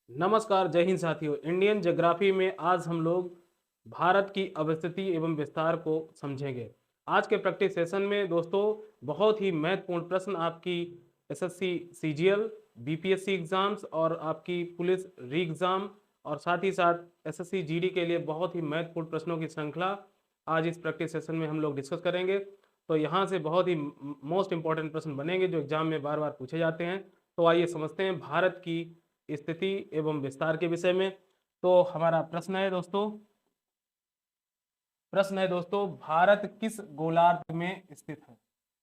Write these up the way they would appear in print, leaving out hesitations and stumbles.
नमस्कार, जय हिंद साथियों। इंडियन ज्योग्राफी में आज हम लोग भारत की अवस्थिति एवं विस्तार को समझेंगे। आज के प्रैक्टिस सेशन में दोस्तों बहुत ही महत्वपूर्ण प्रश्न आपकी एसएससी सीजीएल, बीपीएससी एग्जाम्स और आपकी पुलिस री एग्जाम और साथ ही साथ एसएससी जीडी के लिए बहुत ही महत्वपूर्ण प्रश्नों की श्रृंखला आज इस प्रैक्टिस सेशन में हम लोग डिस्कस करेंगे। तो यहाँ से बहुत ही मोस्ट इंपॉर्टेंट प्रश्न बनेंगे जो एग्जाम में बार बार पूछे जाते हैं। तो आइए समझते हैं भारत की स्थिति एवं विस्तार के विषय में। तो हमारा प्रश्न है दोस्तों, भारत किस गोलार्ध में स्थित है?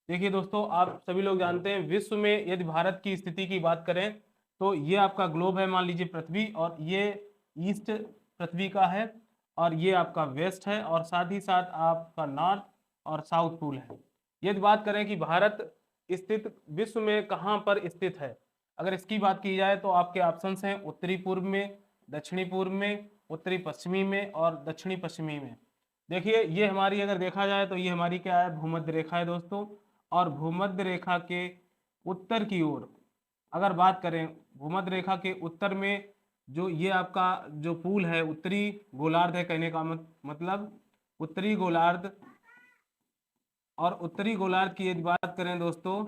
देखिए दोस्तों, आप सभी लोग जानते हैं विश्व में यदि भारत की स्थिति की बात करें तो ये आपका ग्लोब है, मान लीजिए पृथ्वी, और ये ईस्ट पृथ्वी का है और ये आपका वेस्ट है और साथ ही साथ आपका नॉर्थ और साउथ पोल है। यदि बात करें कि भारत स्थित विश्व में कहाँ पर स्थित है, अगर इसकी बात की जाए तो आपके ऑप्शंस हैं उत्तरी पूर्व में, दक्षिणी पूर्व में, उत्तरी पश्चिमी में और दक्षिणी पश्चिमी में। देखिए ये हमारी अगर देखा जाए तो ये हमारी क्या है, भूमध्य रेखा है दोस्तों। और भूमध्य रेखा के उत्तर की ओर अगर बात करें, भूमध्य रेखा के उत्तर में जो ये आपका जो पूल है उत्तरी गोलार्ध है, कहने का मतलब उत्तरी गोलार्ध। और उत्तरी गोलार्ध की यदि बात करें दोस्तों,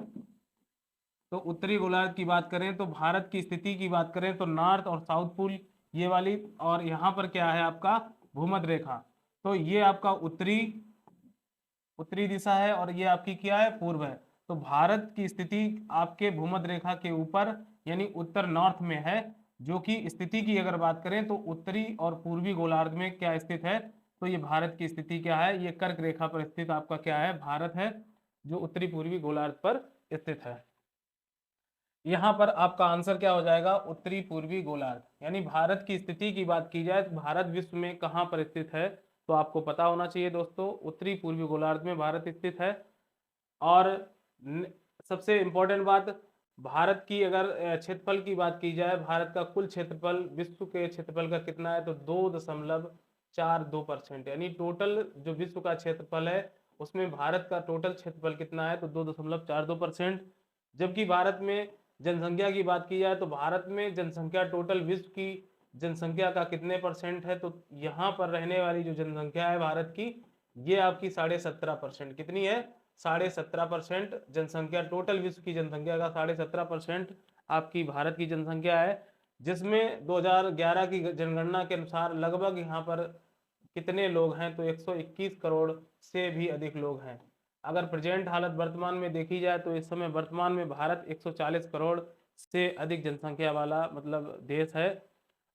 तो उत्तरी गोलार्ध की बात करें तो भारत की स्थिति की बात करें तो नॉर्थ और साउथ पोल ये वाली, और यहाँ पर क्या है आपका भूमध्य रेखा। तो ये आपका उत्तरी उत्तरी दिशा है और ये आपकी क्या है, पूर्व है। तो भारत की स्थिति आपके भूमध्य रेखा के ऊपर यानी उत्तर नॉर्थ में है, जो कि स्थिति की अगर बात करें तो उत्तरी और पूर्वी गोलार्ध में क्या स्थित है। तो ये भारत की स्थिति क्या है, ये कर्क रेखा पर स्थित आपका क्या है, भारत है, जो उत्तरी पूर्वी गोलार्ध पर स्थित है। यहाँ पर आपका आंसर क्या हो जाएगा, उत्तरी पूर्वी गोलार्ध। यानी भारत की स्थिति की बात की जाए तो भारत विश्व में कहाँ पर स्थित है, तो आपको पता होना चाहिए दोस्तों, उत्तरी पूर्वी गोलार्ध में भारत स्थित है। और सबसे इंपॉर्टेंट बात, भारत की अगर क्षेत्रफल की बात की जाए, भारत का कुल क्षेत्रफल विश्व के क्षेत्रफल का कितना है, तो 2.42%। यानी टोटल जो विश्व का क्षेत्रफल है उसमें भारत का टोटल क्षेत्रफल कितना है, तो 2.42%। जबकि भारत में जनसंख्या की बात की जाए तो भारत में जनसंख्या टोटल विश्व की जनसंख्या का कितने परसेंट है, तो यहाँ पर रहने वाली जो जनसंख्या है भारत की, ये आपकी 17.5%। कितनी है, 17.5% जनसंख्या, टोटल विश्व की जनसंख्या का 17.5% आपकी भारत की जनसंख्या है। जिसमें 2011 की जनगणना के अनुसार लगभग यहाँ पर कितने लोग हैं, तो 121 करोड़ से भी अधिक लोग हैं। अगर प्रेजेंट हालत वर्तमान में देखी जाए तो इस समय वर्तमान में भारत 140 करोड़ से अधिक जनसंख्या वाला मतलब देश है।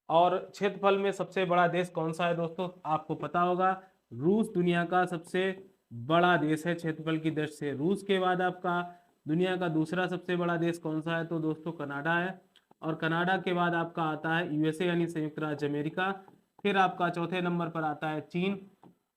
और क्षेत्रफल में सबसे बड़ा देश कौन सा है दोस्तों, आपको पता होगा, रूस दुनिया का सबसे बड़ा देश है क्षेत्रफल की दृष्टि से। रूस के बाद आपका दुनिया का दूसरा सबसे बड़ा देश कौन सा है, तो दोस्तों कनाडा है। और कनाडा के बाद आपका आता है यूएसए यानी संयुक्त राज्य अमेरिका। फिर आपका चौथे नंबर पर आता है चीन।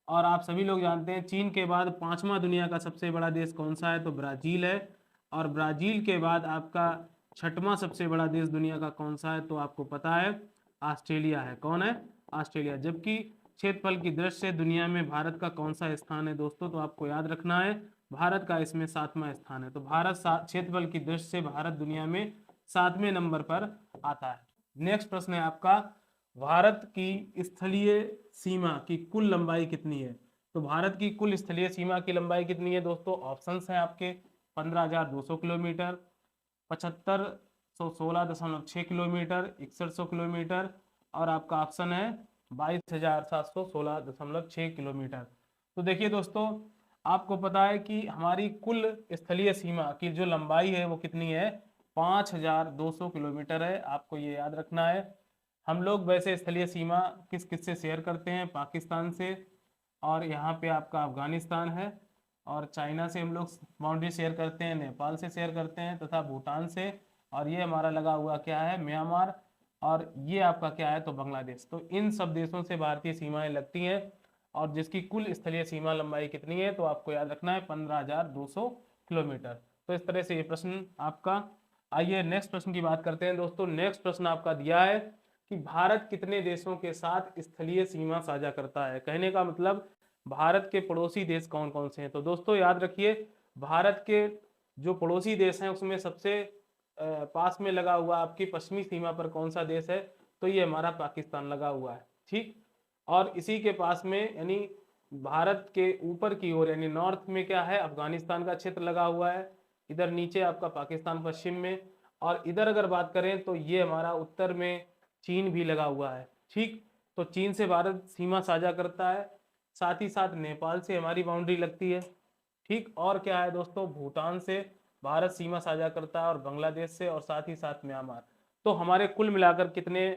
और आप सभी लोग जानते हैं चीन के बाद पांचवा दुनिया का सबसे बड़ा देश कौन सा है, तो ब्राजील है। और ब्राजील के बाद आपका छठवां सबसे बड़ा देश दुनिया का कौन सा है, तो आपको पता है ऑस्ट्रेलिया है। कौन है, ऑस्ट्रेलिया। जबकि क्षेत्रफल की दृष्टि से दुनिया में भारत का कौन सा स्थान है दोस्तों, तो आपको याद रखना है भारत का इसमें 7वां स्थान है। तो भारत क्षेत्रफल की दृष्टि से भारत दुनिया में 7वें नंबर पर आता है। नेक्स्ट प्रश्न है आपका, भारत की स्थलीय सीमा की कुल लंबाई कितनी है? तो भारत की कुल स्थलीय सीमा की लंबाई कितनी है दोस्तों, ऑप्शंस हैं आपके 15,200 किलोमीटर, 7516.6 किलोमीटर, 6100 किलोमीटर, और आपका ऑप्शन है 22,716.6 किलोमीटर। तो देखिए दोस्तों, आपको पता है कि हमारी कुल स्थलीय सीमा की जो लंबाई है वो कितनी है, 5,200 किलोमीटर है। आपको ये याद रखना है। हम लोग वैसे स्थलीय सीमा किस किस से शेयर करते हैं, पाकिस्तान से, और यहाँ पे आपका अफगानिस्तान है, और चाइना से हम लोग बाउंड्री शेयर करते हैं, नेपाल से शेयर करते हैं तथा भूटान से, और ये हमारा लगा हुआ क्या है, म्यांमार, और ये आपका क्या है, तो बांग्लादेश। तो इन सब देशों से भारतीय सीमाएं लगती हैं, और जिसकी कुल स्थलीय सीमा लंबाई कितनी है, तो आपको याद रखना है 15,200 किलोमीटर। तो इस तरह से ये प्रश्न आपका। आइए नेक्स्ट प्रश्न की बात करते हैं दोस्तों। नेक्स्ट प्रश्न आपका दिया है कि भारत कितने देशों के साथ स्थलीय सीमा साझा करता है। कहने का मतलब भारत के पड़ोसी देश कौन कौन से हैं। तो दोस्तों याद रखिए, भारत के जो पड़ोसी देश हैं उसमें सबसे पास में लगा हुआ आपकी पश्चिमी सीमा पर कौन सा देश है, तो ये हमारा पाकिस्तान लगा हुआ है, ठीक। और इसी के पास में यानी भारत के ऊपर की ओर यानी नॉर्थ में क्या है, अफगानिस्तान का क्षेत्र लगा हुआ है, इधर नीचे आपका पाकिस्तान पश्चिम में, और इधर अगर बात करें तो ये हमारा उत्तर में चीन भी लगा हुआ है, ठीक। तो चीन से भारत सीमा साझा करता है, साथ ही साथ नेपाल से हमारी बाउंड्री लगती है, ठीक। और क्या है दोस्तों, भूटान से भारत सीमा साझा करता है और बांग्लादेश से, और साथ ही साथ म्यांमार। तो हमारे कुल मिलाकर कितने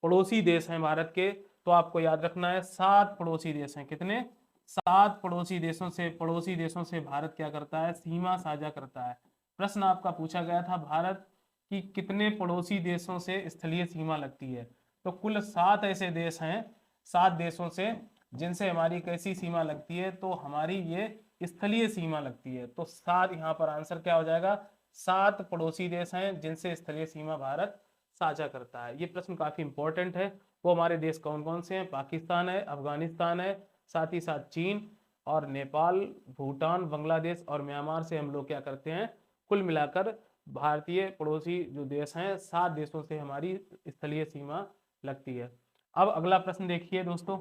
पड़ोसी देश हैं भारत के, तो आपको याद रखना है 7 पड़ोसी देश हैं। कितने? 7 पड़ोसी देशों से भारत क्या करता है, सीमा साझा करता है। प्रश्न आपका पूछा गया था भारत की कितने पड़ोसी देशों से स्थलीय सीमा लगती है, तो कुल 7 ऐसे देश हैं, 7 देशों से जिनसे हमारी कैसी सीमा लगती है, तो हमारी ये स्थलीय सीमा लगती है। तो 7 यहाँ पर आंसर क्या हो जाएगा, 7 पड़ोसी देश हैं जिनसे स्थलीय सीमा भारत साझा करता है। ये प्रश्न काफी इंपॉर्टेंट है। वो हमारे देश कौन कौन से हैं, पाकिस्तान है, अफगानिस्तान है, साथ ही साथ चीन और नेपाल, भूटान, बांग्लादेश और म्यांमार से हम लोग क्या करते हैं, कुल मिलाकर भारतीय पड़ोसी जो देश हैं 7 देशों से हमारी स्थलीय सीमा लगती है। अब अगला प्रश्न देखिए दोस्तों,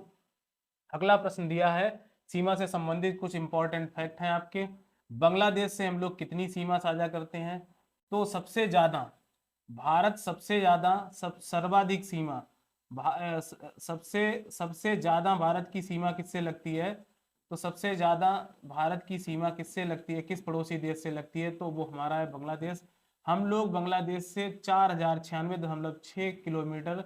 अगला प्रश्न दिया है सीमा से संबंधित कुछ इंपॉर्टेंट फैक्ट हैं आपके। बांग्लादेश से हम लोग कितनी सीमा साझा करते हैं, तो सबसे ज्यादा भारत सबसे ज्यादा सर्वाधिक सीमा सबसे सबसे ज्यादा भारत की सीमा किससे लगती है, तो सबसे ज्यादा भारत की सीमा किससे लगती है, किस पड़ोसी देश से लगती है, तो वो हमारा है बांग्लादेश। हम लोग बांग्लादेश से 4096.6 किलोमीटर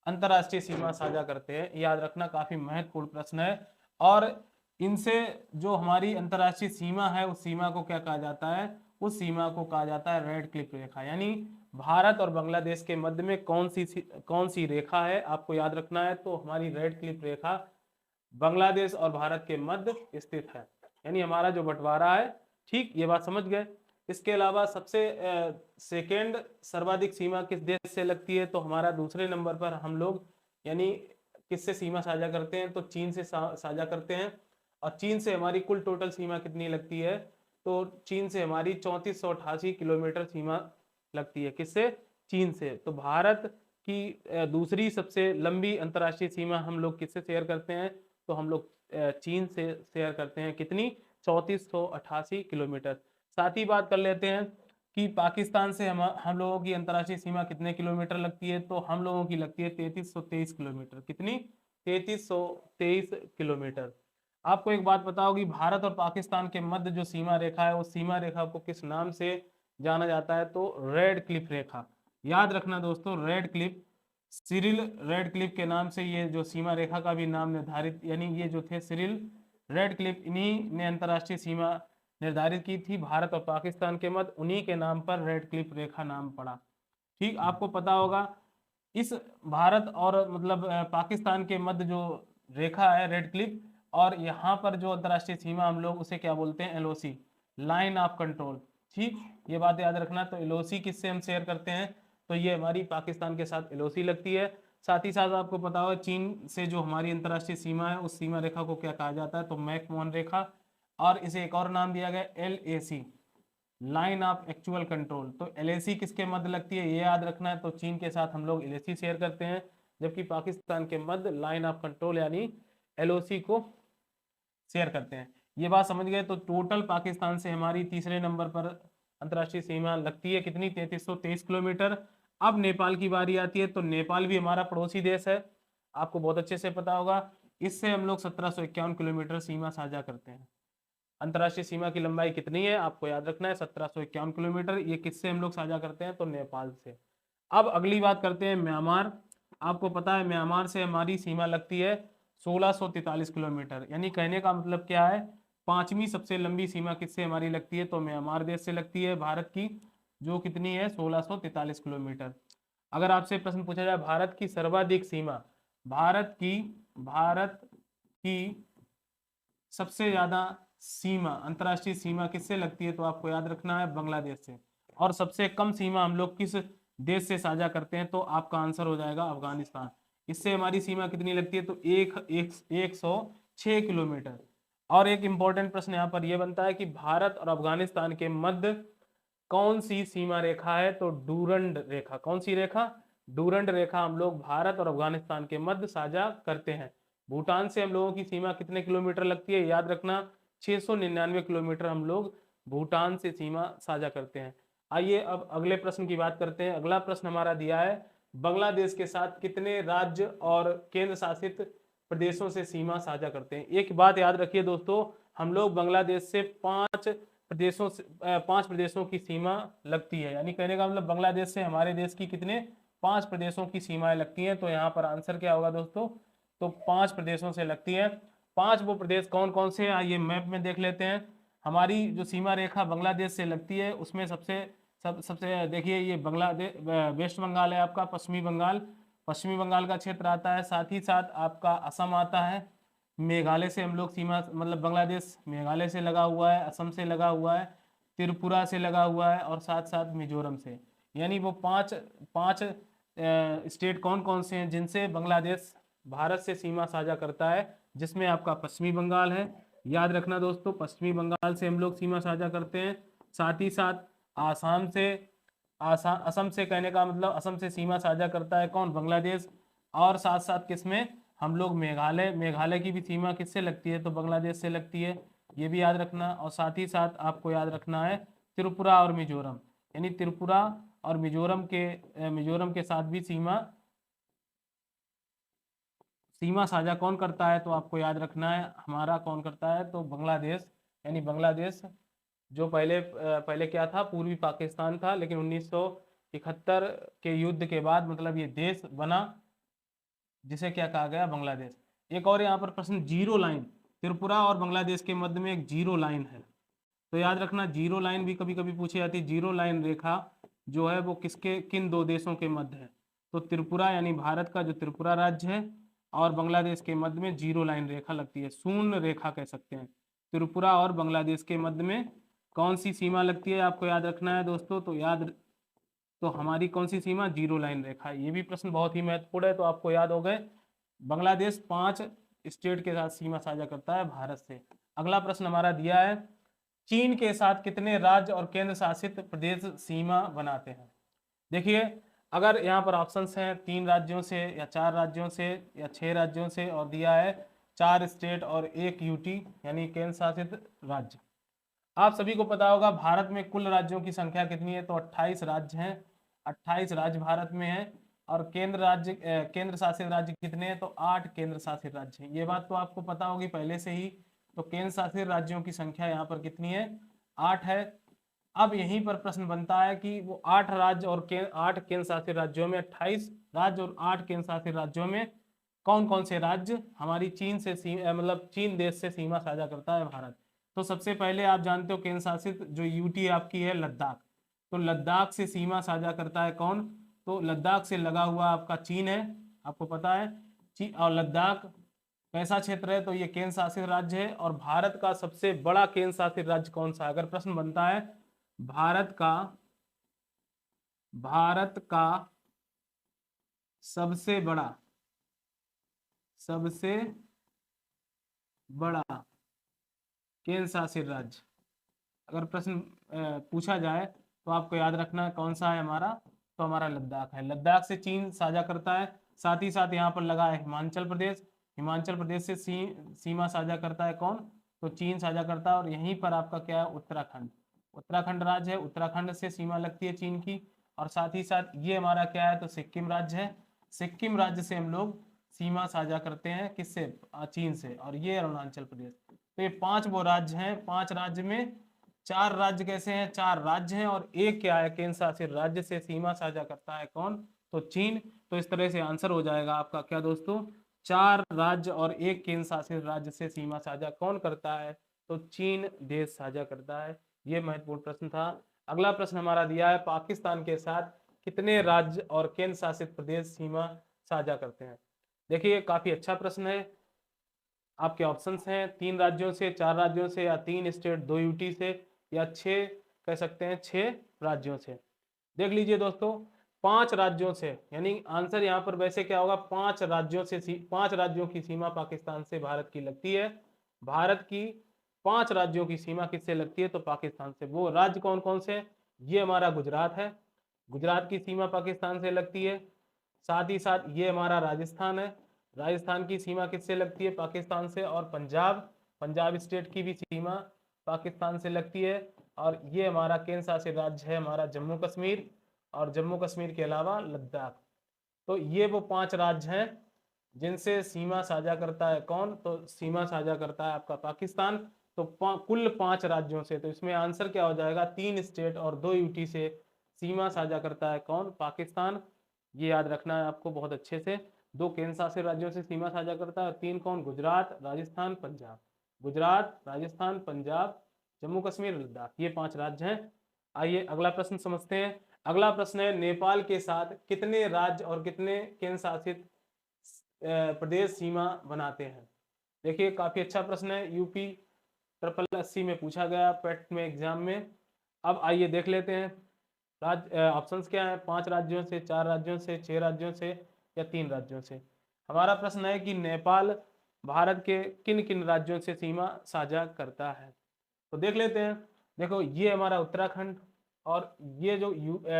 अंतरराष्ट्रीय सीमा साझा करते हैं। याद रखना काफी महत्वपूर्ण प्रश्न है। और इनसे जो हमारी अंतरराष्ट्रीय सीमा है उस सीमा को क्या कहा जाता है, उस सीमा को कहा जाता है रेड क्लिफ रेखा। यानी भारत और बांग्लादेश के मध्य में कौन सी रेखा है आपको याद रखना है, तो हमारी रेड क्लिफ रेखा बांग्लादेश और भारत के मध्य स्थित है, यानी हमारा जो बंटवारा है, ठीक। ये बात समझ गए। इसके अलावा सबसे सेकेंड सर्वाधिक सीमा किस देश से लगती है, तो हमारा दूसरे नंबर पर हम लोग यानी किससे सीमा साझा करते हैं, तो चीन से साझा करते हैं। और चीन से हमारी कुल टोटल सीमा कितनी लगती है, तो चीन से हमारी 3488 किलोमीटर सीमा लगती है। किससे? चीन से। तो भारत की दूसरी सबसे लंबी अंतरराष्ट्रीय सीमा हम लोग किससे शेयर करते हैं, तो हम लोग चीन से शेयर करते हैं। कितनी? 3488 किलोमीटर। साथ ही बात कर लेते हैं कि पाकिस्तान से हम लोगों की अंतरराष्ट्रीय सीमा कितने किलोमीटर लगती है, तो हम लोगों की लगती है 3323 किलोमीटर। कितनी? 3323 किलोमीटर। आपको एक बात पता होगी, भारत और पाकिस्तान के मध्य जो सीमा रेखा है उस सीमा रेखा को किस नाम से जाना जाता है, तो रेड क्लिफ रेखा। याद रखना दोस्तों, red Cliff, Cyril red Cliff के नाम से ये जो सीमा रेखा का भी नाम निर्धारित, यानी ये जो थे सिरिल रेड क्लिफ, इन्हीं ने अंतरराष्ट्रीय सीमा निर्धारित की थी भारत और पाकिस्तान के मध्य, उन्हीं के नाम पर रेड क्लिफ रेखा नाम पड़ा, ठीक। आपको पता होगा इस भारत और मतलब पाकिस्तान के मध्य जो रेखा है रेड क्लिफ, और यहाँ पर जो अंतरराष्ट्रीय सीमा हम लोग उसे क्या बोलते हैं, एलओसी, लाइन ऑफ कंट्रोल, ठीक। ये बात याद रखना। तो एलओसी किससे हम शेयर करते हैं, तो ये हमारी पाकिस्तान के साथ एलओसी लगती है। साथ ही साथ आपको पता होगा चीन से जो हमारी अंतरराष्ट्रीय सीमा है उस सीमा रेखा को क्या कहा जाता है, तो मैकमोहन रेखा, और इसे एक और नाम दिया गया LAC, line of actual control. तो एलएसी किसके मध्य लगती है, ये याद रखना है। तो चीन के साथ हम लोग एलएसी शेयर करते हैं, जबकि पाकिस्तान के मध्य लाइन ऑफ कंट्रोल यानी एलओसी को शेयर करते हैं। ये बात समझ गए। तो टोटल पाकिस्तान से हमारी तीसरे नंबर पर अंतरराष्ट्रीय सीमा लगती है कितनी, 3323 किलोमीटर। अब नेपाल की बारी आती है, तो नेपाल भी हमारा पड़ोसी देश है, आपको बहुत अच्छे से पता होगा। इससे हम लोग 1751 किलोमीटर सीमा साझा करते हैं। अंतरराष्ट्रीय सीमा की लंबाई कितनी है, आपको याद रखना है 1751 किलोमीटर। ये किससे हम लोग साझा करते हैं, तो नेपाल से। अब अगली बात करते हैं म्यांमार। आपको पता है म्यांमार से हमारी सीमा लगती है 1643 किलोमीटर, यानी कहने का मतलब क्या है, 5वीं सबसे लंबी सीमा किससे हमारी लगती है, तो म्यांमार देश से लगती है भारत की, जो कितनी है 1643 किलोमीटर। अगर आपसे प्रश्न पूछा जाए भारत की सर्वाधिक सीमा, भारत की सबसे ज्यादा सीमा, अंतरराष्ट्रीय सीमा किससे लगती है, तो आपको याद रखना है बांग्लादेश से। और सबसे कम सीमा हम लोग किस देश से साझा करते हैं, तो आपका आंसर हो जाएगा अफगानिस्तान। इससे हमारी सीमा कितनी लगती है, तो 106 किलोमीटर। और एक इंपॉर्टेंट प्रश्न यहाँ पर यह बनता है कि भारत और अफगानिस्तान के मध्य कौन सी सीमा रेखा है, तो डूरंड रेखा। कौन सी रेखा? डूरंड रेखा हम लोग भारत और अफगानिस्तान के मध्य साझा करते हैं। भूटान से हम लोगों की सीमा कितने किलोमीटर लगती है, याद रखना 699 किलोमीटर हम लोग भूटान से सीमा साझा करते हैं। आइए अब अगले प्रश्न की बात करते हैं। अगला प्रश्न हमारा दिया है, बांग्लादेश के साथ कितने राज्य और केंद्र शासित प्रदेशों से सीमा साझा करते हैं। एक बात याद रखिए दोस्तों, हम लोग बांग्लादेश से 5 प्रदेशों की सीमा लगती है, यानी कहने का मतलब बांग्लादेश से हमारे देश की कितने 5 प्रदेशों की सीमाएं लगती हैं। तो यहाँ पर आंसर क्या होगा दोस्तों, तो 5 प्रदेशों से लगती है। 5 वो प्रदेश कौन कौन से हैं, आइए मैप में देख लेते हैं। हमारी जो सीमा रेखा बांग्लादेश से लगती है उसमें सबसे देखिए, ये बांग्लादेश वेस्ट बंगाल है आपका, पश्चिमी बंगाल का क्षेत्र आता है, साथ ही साथ आपका असम आता है, मेघालय से हम लोग सीमा मतलब बांग्लादेश मेघालय से लगा हुआ है, असम से लगा हुआ है, त्रिपुरा से लगा हुआ है और साथ साथ मिजोरम से। यानी वो पांच पांच स्टेट कौन कौन से हैं जिनसे बांग्लादेश भारत से सीमा साझा करता है, जिसमें आपका पश्चिमी बंगाल है। याद रखना दोस्तों, पश्चिमी बंगाल से हम लोग सीमा साझा करते हैं, साथ ही साथ आसाम से असम से, कहने का मतलब असम से सीमा साझा करता है कौन, बांग्लादेश। और साथ साथ किसमें हम लोग मेघालय की भी सीमा किससे लगती है, तो बांग्लादेश से लगती है, ये भी याद रखना। और साथ ही साथ आपको याद रखना है त्रिपुरा और मिजोरम, यानी त्रिपुरा और मिजोरम के साथ भी सीमा साझा कौन करता है, तो आपको याद रखना है हमारा कौन करता है, तो बांग्लादेश। यानी बांग्लादेश जो पहले क्या था, पूर्वी पाकिस्तान था, लेकिन 1971 के युद्ध के बाद मतलब ये देश बना, जिसे क्या कहा गया, बांग्लादेश। एक और यहाँ पर प्रश्न, जीरो लाइन, त्रिपुरा और बांग्लादेश के मध्य में एक जीरो लाइन है, तो याद रखना जीरो लाइन भी कभी कभी पूछी जाती है। जीरो लाइन रेखा जो है वो किन 2 देशों के मध्य है, तो त्रिपुरा यानी भारत का जो त्रिपुरा राज्य है और बांग्लादेश के मध्य में जीरो लाइन रेखा लगती है, शून्य रेखा कह सकते हैं। त्रिपुरा और बांग्लादेश के मध्य में कौन सी सीमा लगती है, आपको याद रखना है दोस्तों, तो हमारी कौन सी सीमा, जीरो लाइन रेखा। ये भी प्रश्न बहुत ही महत्वपूर्ण है, तो आपको याद हो गए, बांग्लादेश 5 स्टेट के साथ सीमा साझा करता है भारत से। अगला प्रश्न हमारा दिया है, चीन के साथ कितने राज्य और केंद्र शासित प्रदेश सीमा बनाते हैं। देखिए, अगर यहाँ पर ऑप्शंस हैं 3 राज्यों से या 4 राज्यों से या 6 राज्यों से, और दिया है 4 स्टेट और 1 यूटी यानी केंद्र शासित राज्य। आप सभी को पता होगा भारत में कुल राज्यों की संख्या कितनी है, तो 28 राज्य हैं, 28 राज्य भारत में हैं। और केंद्र शासित राज्य कितने हैं, तो 8 केंद्र शासित राज्य हैं। ये बात तो आपको पता होगी पहले से ही। तो केंद्र शासित राज्यों की संख्या यहाँ पर कितनी है, 8 है। अब यहीं पर प्रश्न बनता है कि वो 8 राज्य और 8 केंद्र शासित राज्यों में, 28 राज्य और 8 केंद्र शासित राज्यों में कौन कौन से राज्य हमारी चीन से मतलब चीन देश से सीमा साझा करता है भारत। तो सबसे पहले आप जानते हो केंद्र शासित जो यूटी आपकी है लद्दाख, तो लद्दाख से सीमा साझा करता है कौन, तो लद्दाख से लगा हुआ आपका चीन है, आपको पता है। चीन और लद्दाख कैसा क्षेत्र है, तो ये केंद्र शासित राज्य है। और भारत का सबसे बड़ा केंद्र शासित राज्य कौन सा है, अगर प्रश्न बनता है भारत का सबसे बड़ा केंद्र शासित राज्य अगर प्रश्न पूछा जाए तो आपको याद रखना कौन सा है हमारा, तो हमारा लद्दाख है। लद्दाख से चीन साझा करता है, साथ ही साथ यहाँ पर लगा है हिमाचल प्रदेश से सीमा साझा करता है कौन, तो चीन साझा करता है। और यहीं पर आपका क्या है, उत्तराखंड राज्य है, उत्तराखंड से सीमा लगती है चीन की। और साथ ही साथ ये हमारा क्या है, तो सिक्किम राज्य है, सिक्किम राज्य से हम लोग सीमा साझा करते हैं किससे, चीन से। और ये अरुणाचल प्रदेश। तो ये 5 वो राज्य हैं, 5 राज्य में 4 राज्य कैसे हैं, 4 राज्य हैं और एक क्या है, केंद्र शासित राज्य से सीमा साझा करता है कौन, तो चीन। तो इस तरह से आंसर हो जाएगा आपका क्या दोस्तों, 4 राज्य और एक केंद्र शासित राज्य से सीमा साझा कौन करता है, तो चीन देश साझा करता है। ये महत्वपूर्ण प्रश्न था। अगला प्रश्न हमारा दिया है, पाकिस्तान के साथ कितने राज्य और केंद्र शासित प्रदेश सीमा साझा करते हैं। देखिए, काफी अच्छा प्रश्न है। आपके ऑप्शंस हैं 3 राज्यों से, 4 राज्यों से, या 3 स्टेट 2 यूटी से, या 6 कह सकते हैं 6 राज्यों से। देख लीजिए दोस्तों, 5 राज्यों से, यानी आंसर यहाँ पर वैसे क्या होगा, 5 राज्यों की सीमा पाकिस्तान से भारत की लगती है। भारत की 5 राज्यों की सीमा किससे लगती है, तो पाकिस्तान से। वो राज्य कौन कौन से, ये हमारा गुजरात है, गुजरात की सीमा पाकिस्तान से लगती है। साथ ही साथ ये हमारा राजस्थान है, राजस्थान की सीमा किससे लगती है? पाकिस्तान से। और पंजाब, पंजाब स्टेट की भी सीमा पाकिस्तान से लगती है। और ये हमारा केंद्र शासित राज्य है हमारा जम्मू कश्मीर, और जम्मू कश्मीर के अलावा लद्दाख। तो ये वो 5 राज्य हैं जिनसे सीमा साझा करता है कौन? तो सीमा साझा करता है आपका पाकिस्तान। तो कुल 5 राज्यों से, तो इसमें आंसर क्या हो जाएगा? 3 स्टेट और 2 यूटी से सीमा साझा करता है कौन? पाकिस्तान। ये याद रखना है आपको बहुत अच्छे से। 2 केंद्र शासित राज्यों से सीमा साझा करता है, और 3 कौन? गुजरात, राजस्थान, पंजाब। गुजरात, राजस्थान, पंजाब, जम्मू कश्मीर, लद्दाख, ये 5 राज्य हैं। आइए अगला प्रश्न समझते हैं। अगला प्रश्न है, नेपाल के साथ कितने राज्य और कितने केंद्र शासित प्रदेश सीमा बनाते हैं? देखिए काफी अच्छा प्रश्न है, यूपी 80 में पूछा गया पेट में एग्जाम में। अब आइए देख लेते हैं। ऑप्शंस क्या है? 5 राज्यों से, 4 राज्यों से, 6 राज्यों से, या 3 राज्यों से। हमारा प्रश्न है कि नेपाल भारत के किन किन राज्यों से सीमा साझा करता है? तो देख लेते हैं। देखो ये हमारा उत्तराखंड, और ये जो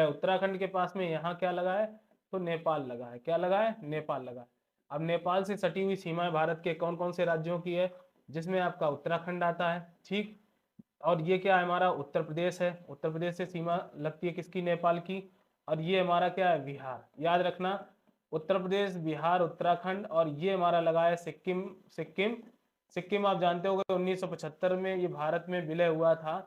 उत्तराखंड के पास में यहाँ क्या लगा है? तो नेपाल लगा है। क्या लगा है? नेपाल लगा है। अब नेपाल से सटी हुई सीमाएं भारत के कौन कौन से राज्यों की है? जिसमें आपका उत्तराखंड आता है, ठीक। और ये क्या है? हमारा उत्तर प्रदेश है। उत्तर प्रदेश से सीमा लगती है किसकी? नेपाल की। और ये हमारा क्या है? बिहार। याद रखना, उत्तर प्रदेश, बिहार, उत्तराखंड, और ये हमारा लगा है सिक्किम। सिक्किम, सिक्किम आप जानते होंगे 1975 में ये भारत में विलय हुआ था।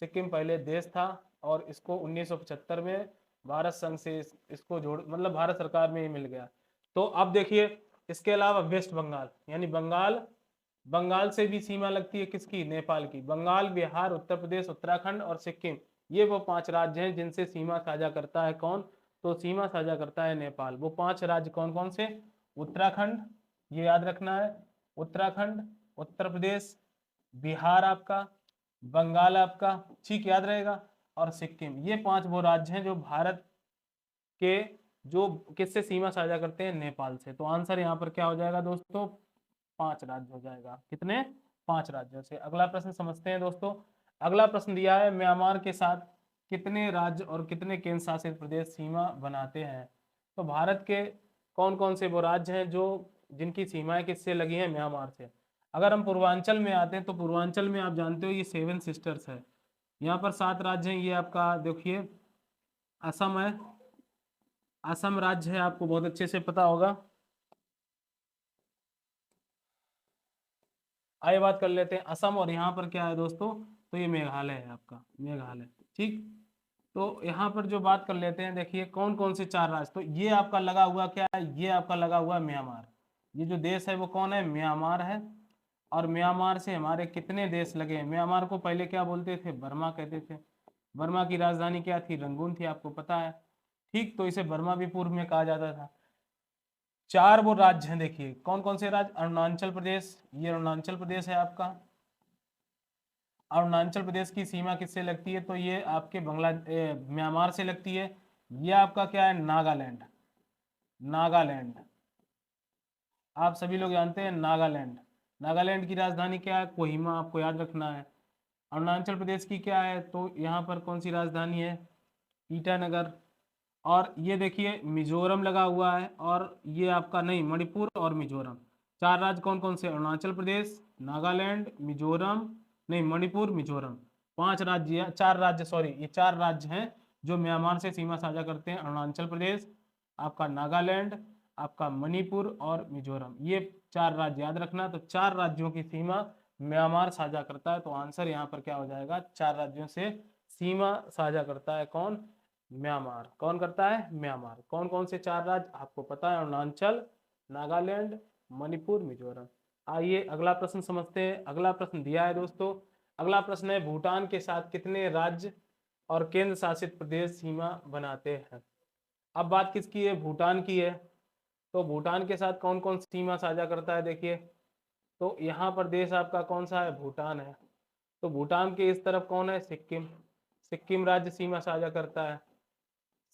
सिक्किम पहले देश था, और इसको 1975 में भारत संघ से इसको जोड़, मतलब भारत सरकार में ये मिल गया। तो अब देखिए, इसके अलावा वेस्ट बंगाल, यानी बंगाल, बंगाल से भी सीमा लगती है किसकी? नेपाल की। बंगाल, बिहार, उत्तर प्रदेश, उत्तराखंड और सिक्किम, ये वो 5 राज्य हैं जिनसे सीमा साझा करता है कौन? तो सीमा साझा करता है नेपाल। वो 5 राज्य कौन कौन से? उत्तराखंड, ये याद रखना है, उत्तराखंड, उत्तर प्रदेश, बिहार आपका, बंगाल आपका, ठीक याद रहेगा, और सिक्किम। ये 5 वो राज्य हैं जो भारत के, जो किससे सीमा साझा करते हैं? नेपाल से। तो आंसर यहाँ पर क्या हो जाएगा दोस्तों? 5 राज्य हो जाएगा। कितने? 5 राज्यों से। अगला प्रश्न समझते हैं दोस्तों। अगला प्रश्न दिया है, म्यांमार के साथ कितने राज्य और कितने केंद्र शासित प्रदेश सीमा बनाते हैं? तो भारत के कौन कौन से वो राज्य हैं जो, जिनकी सीमाएं किससे लगी हैं? म्यांमार से। अगर हम पूर्वांचल में आते हैं, तो पूर्वांचल में आप जानते हो ये 7 सिस्टर्स है। यहाँ पर 7 राज्य हैं। ये आपका देखिए असम है, असम राज्य है, आपको बहुत अच्छे से पता होगा। आइए बात कर लेते हैं असम, और यहाँ पर क्या है दोस्तों? तो ये मेघालय है आपका, मेघालय, ठीक। तो यहाँ पर जो बात कर लेते हैं, देखिए कौन कौन से 4 राज्य। तो ये आपका लगा हुआ क्या है? ये आपका लगा हुआ म्यांमार। ये जो देश है वो कौन है? म्यांमार है। और म्यांमार से हमारे कितने देश लगे हैं? म्यांमार को पहले क्या बोलते थे? बर्मा कहते थे। बर्मा की राजधानी क्या थी? रंगून थी, आपको पता है, ठीक। तो इसे बर्मा भी पूर्व में कहा जाता था। 4 वो राज्य हैं, देखिए कौन कौन से राज्य? अरुणाचल प्रदेश, ये अरुणाचल प्रदेश है आपका। अरुणाचल प्रदेश की सीमा किससे लगती है? तो ये आपके म्यांमार से लगती है। ये आपका क्या है? नागालैंड, नागालैंड, आप सभी लोग जानते हैं नागालैंड। नागालैंड की राजधानी क्या है? कोहिमा, आपको याद रखना है। अरुणाचल प्रदेश की क्या है? तो यहाँ पर कौन सी राजधानी है? ईटानगर। और ये देखिए मिजोरम लगा हुआ है, और ये आपका नहीं, मणिपुर और मिजोरम। 4 राज्य कौन कौन से? अरुणाचल प्रदेश, नागालैंड, मिजोरम, नहीं मणिपुर, मिजोरम। 5 राज्य, 4 राज्य, सॉरी, ये 4 राज्य हैं जो म्यांमार से सीमा साझा करते हैं। अरुणाचल प्रदेश, आपका नागालैंड, आपका मणिपुर और मिजोरम, ये 4 राज्य याद रखना। तो 4 राज्यों की सीमा म्यांमार साझा करता है। तो आंसर यहाँ पर क्या हो जाएगा? 4 राज्यों से सीमा साझा करता है कौन? म्यांमार। कौन करता है? म्यांमार। कौन कौन से 4 राज्य आपको पता है? अरुणाचल, नागालैंड, मणिपुर, मिजोरम। आइए अगला प्रश्न समझते हैं। अगला प्रश्न दिया है दोस्तों, अगला प्रश्न है, भूटान के साथ कितने राज्य और केंद्र शासित प्रदेश सीमा बनाते हैं? अब बात किसकी है? भूटान की है। तो भूटान के साथ कौन कौन सीमा साझा करता है? देखिए, तो यहाँ पर देश आपका कौन सा है? भूटान है। तो भूटान के इस तरफ कौन है? सिक्किम। सिक्किम राज्य सीमा साझा करता है।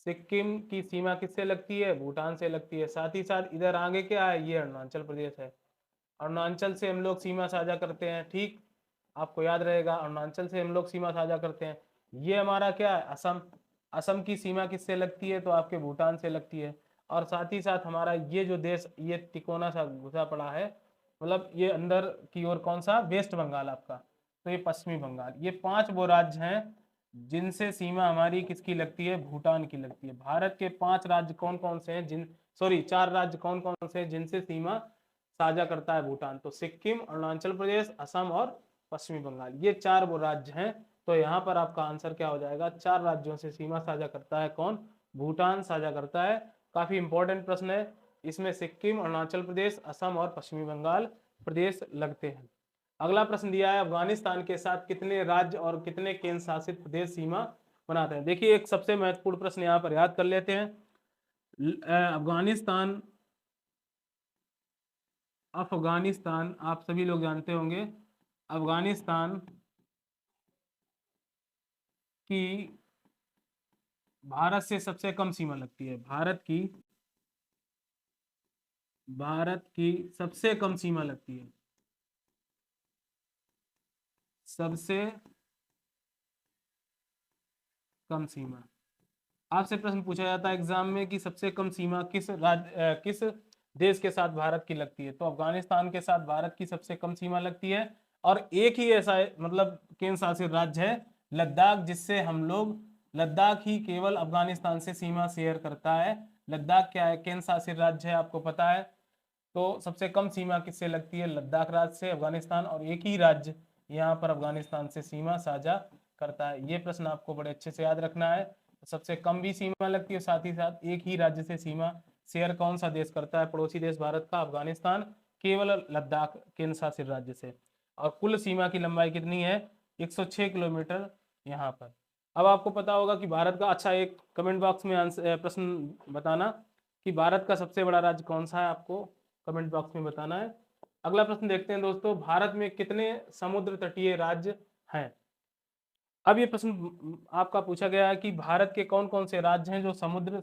सिक्किम की सीमा किससे लगती है? भूटान से लगती है। साथ ही साथ इधर आगे क्या है? ये अरुणाचल प्रदेश है। अरुणाचल से हम लोग सीमा साझा करते हैं, ठीक, आपको याद रहेगा, अरुणाचल से हम लोग सीमा साझा करते हैं। ये हमारा क्या है? असम। असम की सीमा किससे लगती है? तो आपके भूटान से लगती है। और साथ ही साथ हमारा ये जो देश ये तिकोना सा घुसा पड़ा है, मतलब ये अंदर की ओर कौन सा, वेस्ट बंगाल आपका, तो ये पश्चिमी बंगाल। ये 5 वो राज्य हैं जिनसे सीमा हमारी किसकी लगती है, भूटान की लगती है। भारत के 5 राज्य कौन कौन से हैं, 4 राज्य कौन कौन से हैं जिनसे सीमा साझा करता है भूटान, तो सिक्किम, अरुणाचल प्रदेश, असम और पश्चिमी बंगाल, ये 4 वो राज्य हैं। तो यहाँ पर आपका आंसर क्या हो जाएगा, 4 राज्यों से सीमा साझा करता है कौन, भूटान साझा करता है। काफी इंपॉर्टेंट प्रश्न है, इसमें सिक्किम, अरुणाचल प्रदेश, असम और पश्चिमी बंगाल प्रदेश लगते हैं। अगला प्रश्न दिया है, अफगानिस्तान के साथ कितने राज्य और कितने केंद्र शासित प्रदेश सीमा बनाते हैं। देखिए एक सबसे महत्वपूर्ण प्रश्न यहाँ पर याद कर लेते हैं। अफगानिस्तान अफगानिस्तान आप सभी लोग जानते होंगे, अफगानिस्तान की भारत से सबसे कम सीमा लगती है। भारत की सबसे कम सीमा लगती है, सबसे कम सीमा। आपसे प्रश्न पूछा जाता है एग्जाम में कि सबसे कम सीमा किस देश के साथ भारत की लगती है, तो अफगानिस्तान के साथ भारत की सबसे कम सीमा लगती है। और एक ही ऐसा मतलब केंद्र शासित राज्य है लद्दाख, जिससे हम लोग, लद्दाख ही केवल अफगानिस्तान से सीमा शेयर करता है। लद्दाख क्या है, केंद्र शासित राज्य है, आपको पता है। तो सबसे कम सीमा किससे लगती है, लद्दाख राज्य से अफगानिस्तान, और एक ही राज्य यहाँ पर अफगानिस्तान से सीमा साझा करता है। ये प्रश्न आपको बड़े अच्छे से याद रखना है। सबसे कम भी सीमा लगती है, साथ ही साथ एक ही राज्य से सीमा शेयर कौन सा देश करता है, पड़ोसी देश भारत का, अफगानिस्तान, केवल लद्दाख केंद्र शासित राज्य से। और कुल सीमा की लंबाई कितनी है, 106 किलोमीटर यहाँ पर। अब आपको पता होगा कि भारत का, अच्छा एक कमेंट बॉक्स में आंसर प्रश्न बताना कि भारत का सबसे बड़ा राज्य कौन सा है, आपको कमेंट बॉक्स में बताना है। अगला प्रश्न देखते हैं दोस्तों, भारत में कितने समुद्र तटीय राज्य हैं। अब ये प्रश्न आपका पूछा गया है कि भारत के कौन कौन से राज्य हैं जो समुद्र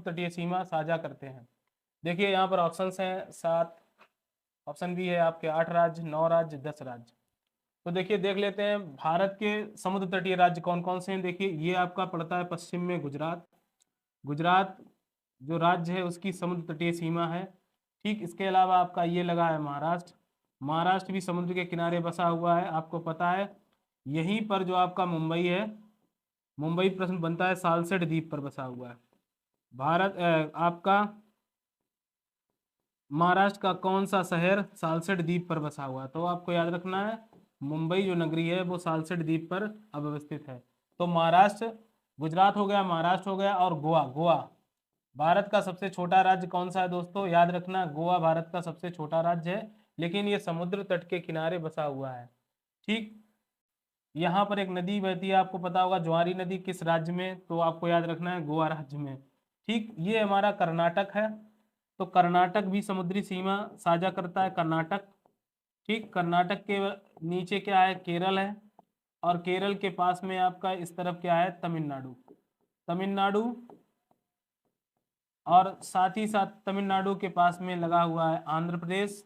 तटीय सीमा साझा करते हैं। देखिए यहाँ पर ऑप्शंस हैं 7, ऑप्शन बी है आपके 8 राज्य, 9 राज्य, 10 राज्य। तो देखिए देख लेते हैं भारत के समुद्र तटीय राज्य कौन कौन से हैं। देखिए ये आपका पड़ता है पश्चिम में गुजरात, गुजरात जो राज्य है उसकी समुद्र तटीय सीमा है। ठीक, इसके अलावा आपका ये लगा है महाराष्ट्र, महाराष्ट्र भी समुद्र के किनारे बसा हुआ है, आपको पता है। यहीं पर जो आपका मुंबई है, मुंबई प्रश्न बनता है सालसेट द्वीप पर बसा हुआ है। आपका महाराष्ट्र का कौन सा शहर सालसेट द्वीप पर बसा हुआ है, तो आपको याद रखना है मुंबई जो नगरी है वो सालसेट द्वीप पर अवस्थित है। तो महाराष्ट्र, गुजरात हो गया, महाराष्ट्र हो गया, और गोवा। गोवा भारत का सबसे छोटा राज्य कौन सा है दोस्तों, याद रखना गोवा भारत का सबसे छोटा राज्य है, लेकिन ये समुद्र तट के किनारे बसा हुआ है। ठीक, यहाँ पर एक नदी बहती है, आपको पता होगा ज्वारी नदी, किस राज्य में, तो आपको याद रखना है गोवा राज्य में। ठीक, ये हमारा कर्नाटक है, तो कर्नाटक भी समुद्री सीमा साझा करता है, कर्नाटक। ठीक, कर्नाटक के नीचे क्या है, केरल है, और केरल के पास में आपका इस तरफ क्या है, तमिलनाडु। तमिलनाडु, और साथ ही साथ तमिलनाडु के पास में लगा हुआ है आंध्र प्रदेश,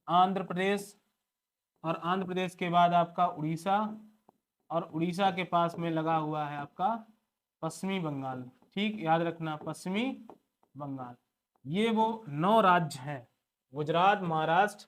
आंध्र प्रदेश, और आंध्र प्रदेश के बाद आपका उड़ीसा, और उड़ीसा के पास में लगा हुआ है आपका पश्चिमी बंगाल। ठीक, याद रखना पश्चिमी बंगाल। ये वो 9 राज्य हैं, गुजरात, महाराष्ट्र,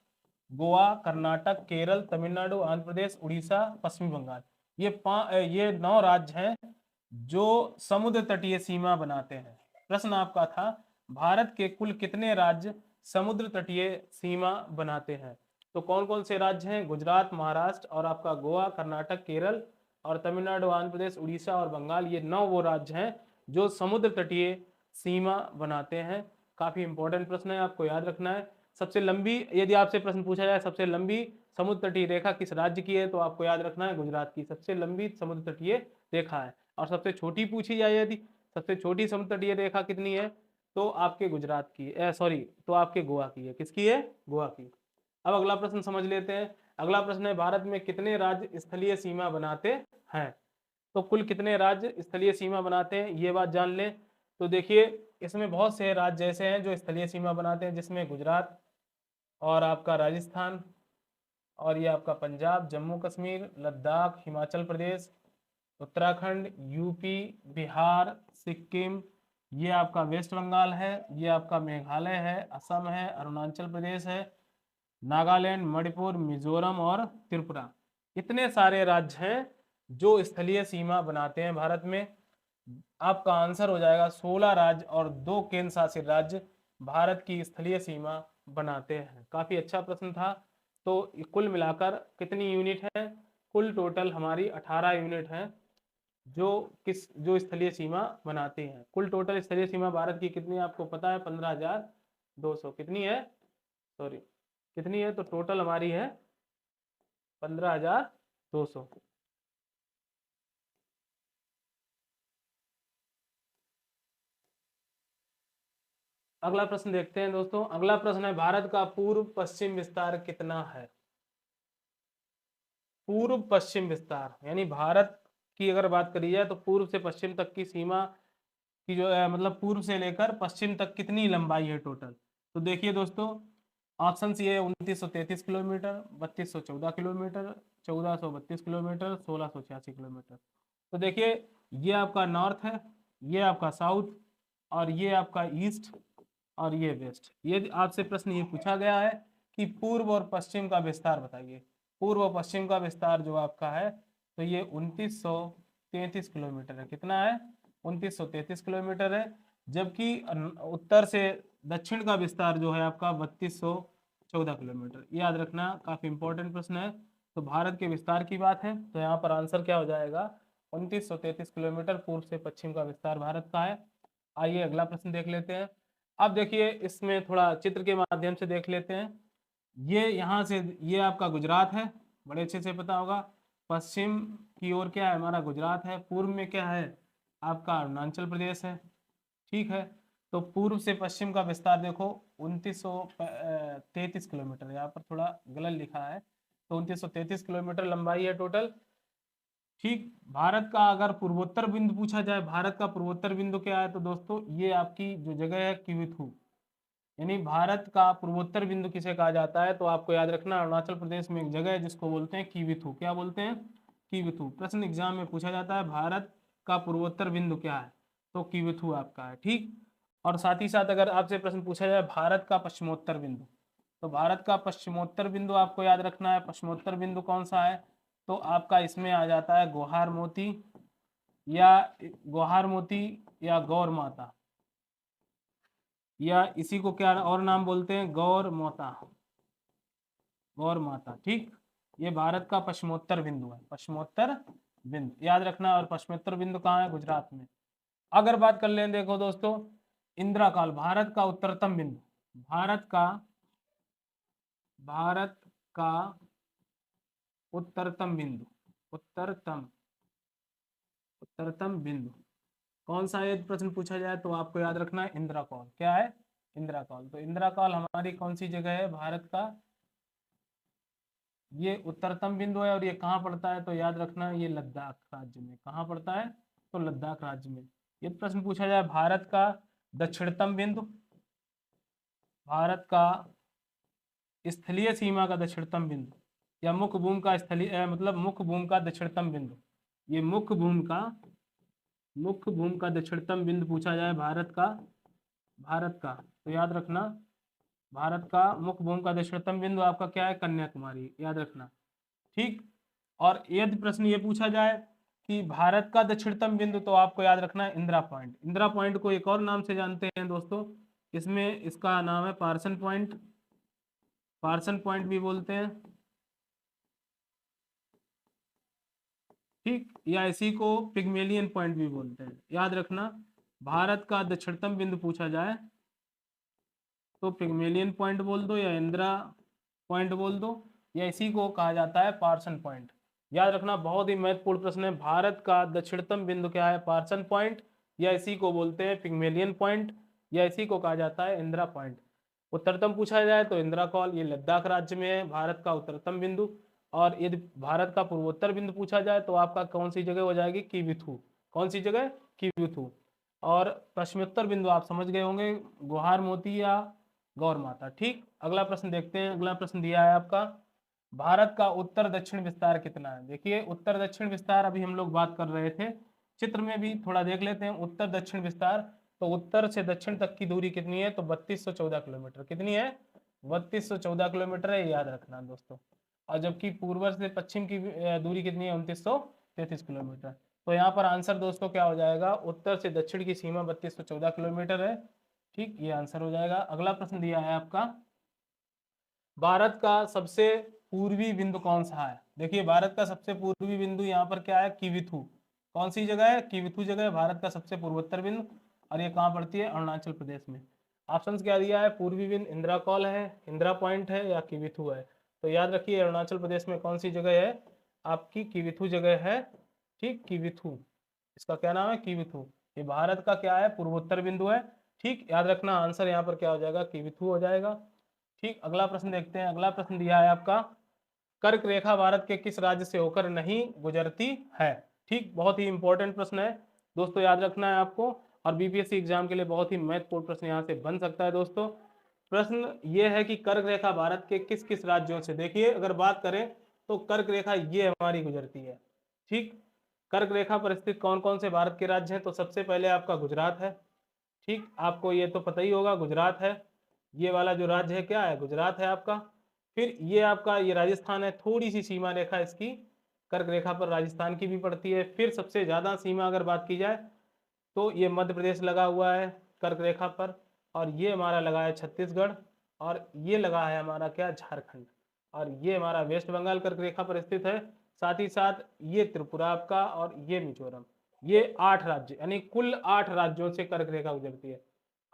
गोवा, कर्नाटक, केरल, तमिलनाडु, आंध्र प्रदेश, उड़ीसा, पश्चिमी बंगाल। ये 9 राज्य हैं जो समुद्र तटीय सीमा बनाते हैं। प्रश्न आपका था भारत के कुल कितने राज्य समुद्र तटीय सीमा बनाते हैं, तो कौन कौन से राज्य हैं, गुजरात, महाराष्ट्र, और आपका गोवा, कर्नाटक, केरल, और तमिलनाडु, आंध्र प्रदेश, उड़ीसा और बंगाल। ये 9 वो राज्य हैं जो समुद्र तटीय सीमा बनाते हैं। काफी इंपॉर्टेंट प्रश्न है, आपको याद रखना है। सबसे लंबी, यदि आपसे प्रश्न पूछा जाए सबसे लंबी समुद्र तटीय रेखा किस राज्य की है, तो आपको याद रखना है गुजरात की सबसे लंबी समुद्र तटीय रेखा है। और सबसे छोटी पूछी जाए यदि, सबसे छोटी समुद्र तटीय रेखा कितनी है, तो आपके गुजरात की, सॉरी, तो आपके गोवा की है। किसकी है, गोवा की। अब अगला प्रश्न समझ लेते हैं। अगला प्रश्न है भारत में कितने राज्य स्थलीय सीमा बनाते हैं, तो कुल कितने राज्य स्थलीय सीमा बनाते हैं, ये बात जान लें। तो देखिए इसमें बहुत से राज्य ऐसे हैं जो स्थलीय सीमा बनाते हैं, जिसमें गुजरात, और आपका राजस्थान, और ये आपका पंजाब, जम्मू कश्मीर, लद्दाख, हिमाचल प्रदेश, उत्तराखंड, यूपी, बिहार, सिक्किम, ये आपका वेस्ट बंगाल है, ये आपका मेघालय है, असम है, अरुणाचल प्रदेश है, नागालैंड, मणिपुर, मिजोरम और त्रिपुरा। इतने सारे राज्य हैं जो स्थलीय सीमा बनाते हैं भारत में। आपका आंसर हो जाएगा 16 राज्य और 2 केंद्र शासित राज्य भारत की स्थलीय सीमा बनाते हैं। काफी अच्छा प्रश्न था। तो कुल मिलाकर कितनी यूनिट है? कुल टोटल हमारी 18 यूनिट है जो स्थलीय सीमा बनाती हैं। कुल टोटल स्थलीय सीमा भारत की कितनी है आपको पता है? 15,200। कितनी है? सॉरी, कितनी है? तो टोटल हमारी है 15,200। अगला प्रश्न देखते हैं दोस्तों। अगला प्रश्न है, भारत का पूर्व पश्चिम विस्तार कितना है? पूर्व पश्चिम विस्तार यानी भारत की अगर बात करी जाए तो पूर्व से पश्चिम तक की सीमा की जो है, मतलब पूर्व से लेकर पश्चिम तक कितनी लंबाई है टोटल? तो देखिए दोस्तों, ऑप्शन ये है 2933 किलोमीटर, 3214 किलोमीटर, 1432 किलोमीटर, 1686 किलोमीटर। तो देखिए, ये आपका नॉर्थ है, ये आपका साउथ, और ये आपका ईस्ट, और ये वेस्ट। ये आपसे प्रश्न ये पूछा गया है कि पूर्व और पश्चिम का विस्तार बताइए। पूर्व और पश्चिम का विस्तार जो आपका है, तो ये 2933 किलोमीटर है। कितना है? 2933 किलोमीटर है। जबकि उत्तर से दक्षिण का विस्तार जो है आपका 3214 किलोमीटर। याद रखना, काफी इंपॉर्टेंट प्रश्न है। तो भारत के विस्तार की बात है, तो यहाँ पर आंसर क्या हो जाएगा? 2933 किलोमीटर पूर्व से पश्चिम का विस्तार भारत का है। आइए अगला प्रश्न देख लेते हैं। अब देखिए, इसमें थोड़ा चित्र के माध्यम से देख लेते हैं। ये यहाँ से, ये आपका गुजरात है, बड़े अच्छे से पता होगा। पश्चिम की ओर क्या है? हमारा गुजरात है। पूर्व में क्या है? आपका अरुणाचल प्रदेश है। ठीक है, तो पूर्व से पश्चिम का विस्तार देखो 2933 किलोमीटर। यहाँ पर थोड़ा गलत लिखा है, तो 2933 किलोमीटर लंबाई है टोटल। ठीक, भारत का अगर पूर्वोत्तर बिंदु पूछा जाए, भारत का पूर्वोत्तर बिंदु क्या है? तो दोस्तों, ये आपकी जो जगह है किविथू, यानी भारत का पूर्वोत्तर बिंदु किसे कहा जाता है? तो आपको याद रखना, अरुणाचल प्रदेश में एक जगह है जिसको बोलते हैं किविथू। क्या बोलते हैं? किविथू। प्रश्न एग्जाम में पूछा जाता है भारत का पूर्वोत्तर बिंदु क्या है? तो किविथू आपका है। ठीक, और साथ ही साथ अगर आपसे प्रश्न पूछा जाए भारत का पश्चिमोत्तर बिंदु, तो भारत का पश्चिमोत्तर बिंदु आपको याद रखना है। पश्चिमोत्तर बिंदु कौन सा है? तो आपका इसमें आ जाता है गोहार मोती, या गोहार मोती, या गौर माता, या इसी को क्या और नाम बोलते हैं? गौर माता। गौर माता। ठीक, ये भारत का पश्चिमोत्तर बिंदु है। पश्चिमोत्तर बिंदु याद रखना। और पश्चिमोत्तर बिंदु कहाँ है? गुजरात में। अगर बात कर लें, देखो दोस्तों, इंदिरा काल, भारत का उत्तरतम बिंदु, भारत का उत्तरतम बिंदु, उत्तरतम उत्तरतम बिंदु कौन सा है? प्रश्न पूछा जाए तो आपको याद रखना है इंदिरा कॉल। क्या है? इंदिरा कॉल। तो इंदिरा कॉल हमारी कौन सी जगह है भारत का? ये उत्तरतम बिंदु है। और ये कहाँ पड़ता है? तो याद रखना, ये लद्दाख राज्य में। कहाँ पड़ता है? तो लद्दाख राज्य में। ये प्रश्न पूछा जाए भारत का दक्षिणतम बिंदु, भारत का स्थलीय सीमा का दक्षिणतम बिंदु, या मुख्य भूमि का स्थलीय मतलब मुख्य भूमि का दक्षिणतम बिंदु, ये मुख्य भूमि का दक्षिणतम बिंदु पूछा जाए भारत का, तो याद रखना, भारत का मुख्य भूमि का दक्षिणतम बिंदु आपका क्या है? कन्याकुमारी। याद रखना। ठीक, और यदि प्रश्न ये पूछा जाए कि भारत का दक्षिणतम बिंदु, तो आपको याद रखना है इंदिरा पॉइंट। इंदिरा पॉइंट को एक और नाम से जानते हैं दोस्तों, इसमें इसका नाम है पार्सन पॉइंट। पार्सन पॉइंट भी बोलते हैं। ठीक, या इसी को पिग्मेलियन पॉइंट भी बोलते हैं। याद रखना, भारत का दक्षिणतम बिंदु पूछा जाए तो पिग्मेलियन पॉइंट बोल दो, या इंदिरा पॉइंट बोल दो, या इसी को कहा जाता है पार्सन पॉइंट। याद रखना, बहुत ही महत्वपूर्ण प्रश्न है। भारत का दक्षिणतम बिंदु क्या है? पार्सन पॉइंट, या इसी को बोलते हैं पिग्मेलियन पॉइंट, या इसी को कहा जाता है इंदिरा पॉइंट। उत्तरतम पूछा जाए तो इंदिरा कॉल, ये लद्दाख राज्य में है भारत का उत्तरतम बिंदु। और यदि भारत का पूर्वोत्तर बिंदु पूछा जाए तो आपका कौन सी जगह हो जाएगी? किविथू। कौन सी जगह? किविथू। और पश्चिमोत्तर बिंदु आप समझ गए होंगे, गुहार मोती या गौर माता। ठीक, अगला प्रश्न देखते हैं। अगला प्रश्न दिया है आपका, भारत का उत्तर दक्षिण विस्तार कितना है? देखिए, उत्तर दक्षिण विस्तार अभी हम लोग बात कर रहे थे, चित्र में भी थोड़ा देख लेते हैं। उत्तर दक्षिण विस्तार तो उत्तर से दक्षिण तक की दूरी कितनी है, तो 3214 किलोमीटर। कितनी है, 3214 किलोमीटर है, याद रखना दोस्तों। और जबकि पूर्व से पश्चिम की दूरी कितनी है, 2933 किलोमीटर। तो यहाँ पर आंसर दोस्तों क्या हो जाएगा, उत्तर से दक्षिण की सीमा 3214 किलोमीटर है। ठीक, ये आंसर हो जाएगा। अगला प्रश्न दिया है आपका, भारत का सबसे पूर्वी बिंदु कौन सा है। देखिए भारत का सबसे पूर्वी बिंदु यहाँ पर क्या है, किविथु। कौन सी जगह है, किविथु जगह है भारत का सबसे पूर्वोत्तर बिंदु। और ये कहाँ पड़ती है, अरुणाचल प्रदेश में। ऑप्शंस क्या दिया है, पूर्वी बिंदु इंदिरा कॉल है, इंदिरा पॉइंट है, या किविथु है। तो याद रखिए अरुणाचल प्रदेश में कौन सी जगह है, आपकी किविथु जगह है। ठीक, किविथु, इसका क्या नाम है, किविथु। ये भारत का क्या है, पूर्वोत्तर बिंदु है। ठीक, याद रखना आंसर यहाँ पर क्या हो जाएगा, किविथु हो जाएगा। ठीक, अगला प्रश्न देखते हैं। अगला प्रश्न दिया है आपका, कर्क रेखा भारत के किस राज्य से होकर नहीं गुजरती है। ठीक, बहुत ही इंपॉर्टेंट प्रश्न है दोस्तों, याद रखना है आपको। और बीपीएससी एग्जाम के लिए बहुत ही महत्वपूर्ण प्रश्न यहाँ से बन सकता है दोस्तों। प्रश्न ये है कि कर्क रेखा भारत के किस किस राज्यों से, देखिए अगर बात करें तो कर्क रेखा ये हमारी गुजरती है। ठीक, कर्क रेखा पर स्थित कौन कौन से भारत के राज्य हैं, तो सबसे पहले आपका गुजरात है। ठीक, आपको ये तो पता ही होगा, गुजरात है। ये वाला जो राज्य है क्या है, गुजरात है आपका। फिर ये आपका ये राजस्थान है, थोड़ी सी सीमा रेखा इसकी कर्क रेखा पर राजस्थान की भी पड़ती है। फिर सबसे ज्यादा सीमा अगर बात की जाए तो ये मध्य प्रदेश लगा हुआ है कर्क रेखा पर, और ये हमारा लगा है छत्तीसगढ़, और ये लगा है हमारा क्या, झारखंड, और ये हमारा वेस्ट बंगाल कर्क रेखा पर स्थित है। साथ ही साथ ये त्रिपुरा आपका, और ये मिजोरम। ये 8 राज्य, यानी कुल 8 राज्यों से कर्क रेखा गुजरती है।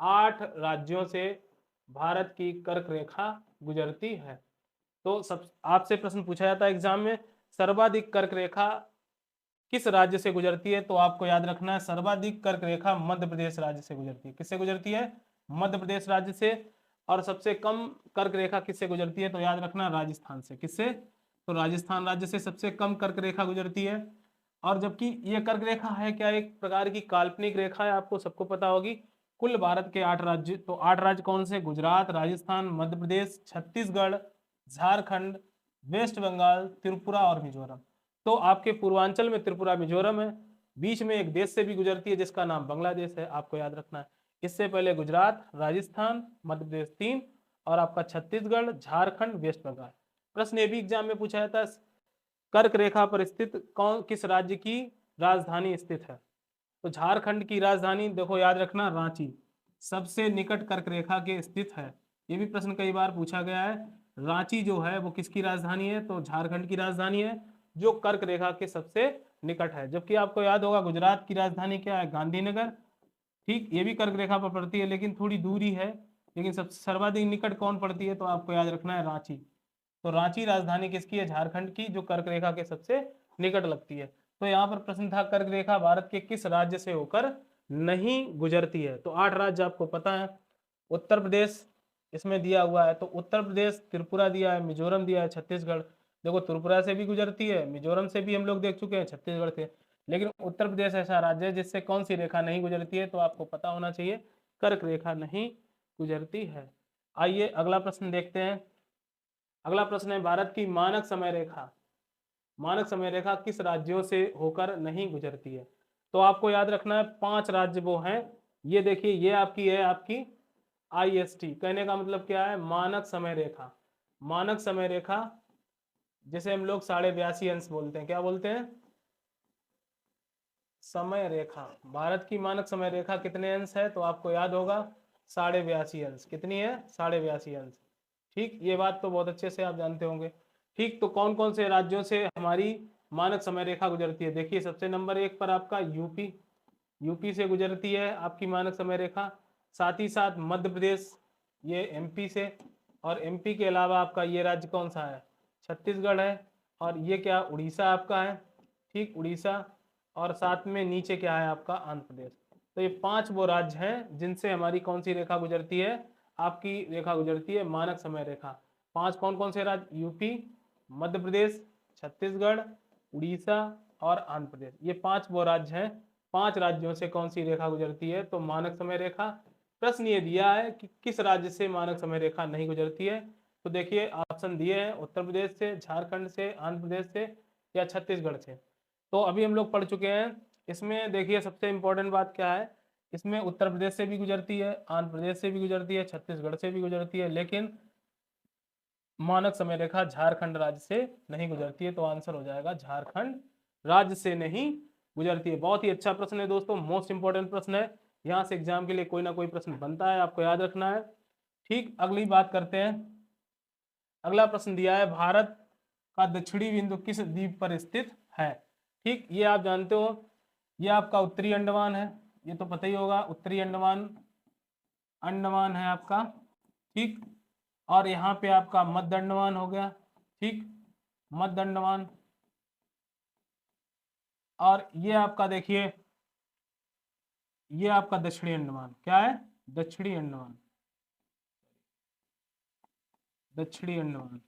8 राज्यों से भारत की कर्क रेखा गुजरती है। तो सब आपसे प्रश्न पूछा जाता है एग्जाम में, सर्वाधिक कर्क रेखा किस राज्य से गुजरती है, तो आपको याद रखना है सर्वाधिक कर्क रेखा मध्य प्रदेश राज्य से गुजरती है। किससे गुजरती है, मध्य प्रदेश राज्य से। और सबसे कम कर्क रेखा किससे गुजरती है, तो याद रखना राजस्थान से। किससे, तो राजस्थान राज्य से सबसे कम कर्क रेखा गुजरती है। और जबकि ये कर्क रेखा है क्या, एक प्रकार की काल्पनिक रेखा है, आपको सबको पता होगी। कुल भारत के 8 राज्य, तो 8 राज्य कौन से, गुजरात, राजस्थान, मध्य प्रदेश, छत्तीसगढ़, झारखंड, वेस्ट बंगाल, त्रिपुरा और मिजोरम। तो आपके पूर्वांचल में त्रिपुरा मिजोरम है, बीच में एक देश से भी गुजरती है जिसका नाम बांग्लादेश है, आपको याद रखना है। इससे पहले गुजरात, राजस्थान, मध्य प्रदेश 3, और आपका छत्तीसगढ़, झारखंड, वेस्ट बंगाल। प्रश्न ये भी एग्जाम में पूछा जाता है, कर्क रेखा पर स्थित कौन किस राज्य की राजधानी स्थित है, तो झारखंड की राजधानी देखो याद रखना रांची, सबसे निकट कर्क रेखा के स्थित है। ये भी प्रश्न कई बार पूछा गया है। रांची जो है वो किसकी राजधानी है, तो झारखंड की राजधानी है, जो कर्क रेखा के सबसे निकट है। जबकि आपको याद होगा गुजरात की राजधानी क्या है, गांधीनगर। ठीक, ये भी कर्क रेखा पर पड़ती है लेकिन थोड़ी दूरी है, लेकिन सबसे सर्वाधिक निकट कौन पड़ती है, तो आपको याद रखना है रांची। तो रांची राजधानी किसकी है, झारखंड की, जो कर्क रेखा के सबसे निकट लगती है। तो यहाँ पर प्रश्न था कर्क रेखा भारत के किस राज्य से होकर नहीं गुजरती है। तो 8 राज्य आपको पता है। उत्तर प्रदेश इसमें दिया हुआ है, तो उत्तर प्रदेश, त्रिपुरा दिया है, मिजोरम दिया है, छत्तीसगढ़। देखो त्रिपुरा से भी गुजरती है, मिजोरम से भी हम लोग देख चुके हैं, छत्तीसगढ़ से। लेकिन उत्तर प्रदेश ऐसा राज्य है जिससे कौन सी रेखा नहीं गुजरती है, तो आपको पता होना चाहिए कर्क रेखा नहीं गुजरती है। आइए अगला प्रश्न देखते हैं। अगला प्रश्न है, भारत की मानक समय रेखा, मानक समय रेखा किस राज्यों से होकर नहीं गुजरती है। तो आपको याद रखना है 5 राज्य वो हैं। ये देखिए, ये आपकी है, आपकी IST, कहने का मतलब क्या है, मानक समय रेखा। मानक समय रेखा जिसे हम लोग 82.5 बोलते हैं, क्या बोलते हैं, समय रेखा। भारत की मानक समय रेखा कितने अंश है, तो आपको याद होगा 82.5 अंश। कितनी है, 82.5 अंश। ठीक, ये बात तो बहुत अच्छे से आप जानते होंगे। ठीक, तो कौन कौन से राज्यों से हमारी मानक समय रेखा गुजरती है, देखिए सबसे नंबर 1 पर आपका यूपी, यूपी से गुजरती है आपकी मानक समय रेखा। साथ ही साथ मध्य प्रदेश, ये MP से, और MP के अलावा आपका ये राज्य कौन सा है, छत्तीसगढ़ है, और ये क्या, उड़ीसा आपका है। ठीक, उड़ीसा, और साथ में नीचे क्या है आपका, आंध्र प्रदेश। तो ये 5 वो राज्य हैं जिनसे हमारी कौन सी रेखा गुजरती है, आपकी रेखा गुजरती है मानक समय रेखा। 5 कौन कौन से राज्य, यूपी, मध्य प्रदेश, छत्तीसगढ़, उड़ीसा और आंध्र प्रदेश। ये 5 वो राज्य हैं। 5 राज्यों से कौन सी रेखा गुजरती है, तो मानक समय रेखा। प्रश्न ये दिया है कि किस राज्य से मानक समय रेखा नहीं गुजरती है, तो देखिए ऑप्शन दिए हैं, उत्तर प्रदेश से, झारखंड से, आंध्र प्रदेश से, या छत्तीसगढ़ से। तो अभी हम लोग पढ़ चुके हैं। इसमें देखिए सबसे इंपॉर्टेंट बात क्या है, इसमें उत्तर प्रदेश से भी गुजरती है, आंध्र प्रदेश से भी गुजरती है, छत्तीसगढ़ से भी गुजरती है, लेकिन मानक समय रेखा झारखंड राज्य से नहीं गुजरती है। तो आंसर हो जाएगा झारखंड राज्य से नहीं गुजरती है। बहुत ही अच्छा प्रश्न है दोस्तों, मोस्ट इंपॉर्टेंट प्रश्न है, यहाँ से एग्जाम के लिए कोई ना कोई प्रश्न बनता है, आपको याद रखना है। ठीक, अगली बात करते हैं। अगला प्रश्न दिया है, भारत का दक्षिणी बिंदु किस द्वीप पर स्थित है। ठीक, ये आप जानते हो, ये आपका उत्तरी अंडमान है, ये तो पता ही होगा, उत्तरी अंडमान अंडमान है आपका। ठीक, और यहाँ पे आपका मध्य अंडमान हो गया। ठीक, मध्य अंडमान, और ये आपका देखिए, ये आपका दक्षिणी अंडमान, क्या है, दक्षिणी अंडमान, दक्षिणी अंडमान,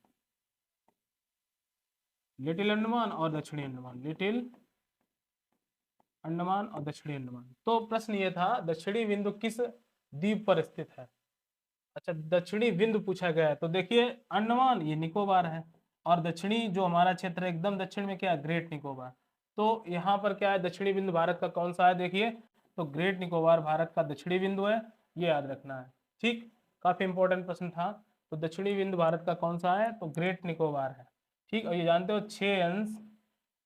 लिटिल अंडमान और दक्षिणी अंडमान, लिटिल अंडमान और दक्षिणी अंडमान। तो प्रश्न ये था, दक्षिणी बिंदु किस द्वीप पर स्थित है। अच्छा, दक्षिणी बिंदु पूछा गया है, तो देखिए अंडमान ये निकोबार है, और दक्षिणी जो हमारा क्षेत्र है एकदम दक्षिण में क्या है, ग्रेट निकोबार। तो यहाँ पर क्या है, दक्षिणी बिंदु भारत का कौन सा है, देखिए तो ग्रेट निकोबार भारत का दक्षिणी बिंदु है, ये याद रखना है। ठीक, काफी इंपॉर्टेंट प्रश्न था। तो दक्षिणी बिंदु भारत का कौन सा है, तो ग्रेट निकोबार है। ठीक, और ये जानते हो